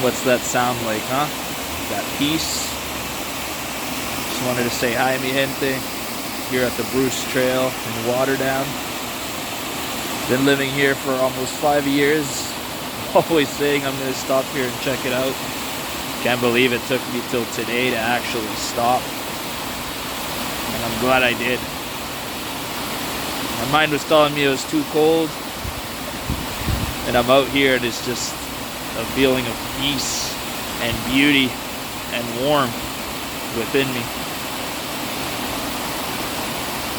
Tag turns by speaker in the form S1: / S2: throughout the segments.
S1: What's that sound like, huh? That peace. Just wanted to say hi, mi gente. Here at the Bruce Trail in Waterdown. Been living here for almost 5 years. Always saying I'm going to stop here and check it out. Can't believe it took me till today to actually stop. And I'm glad I did. My mind was telling me it was too cold. And I'm out here and it's just a feeling of peace and beauty and warmth within me.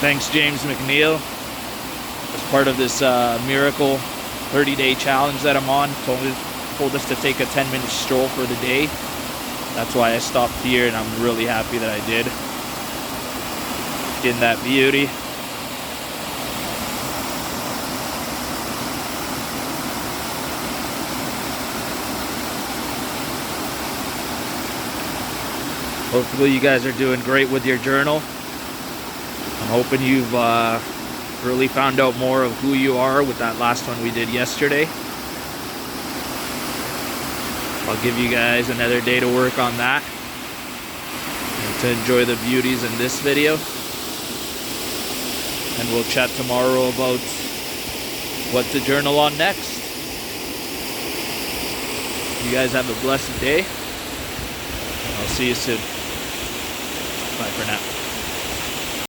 S1: Thanks, James McNeil. As part of this miracle 30-day challenge that I'm on, told us to take a 10-minute stroll for the day. That's why I stopped here, and I'm really happy that I did. In that beauty. Hopefully you guys are doing great with your journal. I'm hoping you've really found out more of who you are with that last one we did yesterday. I'll give you guys another day to work on that and to enjoy the beauties in this video. And we'll chat tomorrow about what to journal on next. You guys have a blessed day. I'll see you soon. Bye for now.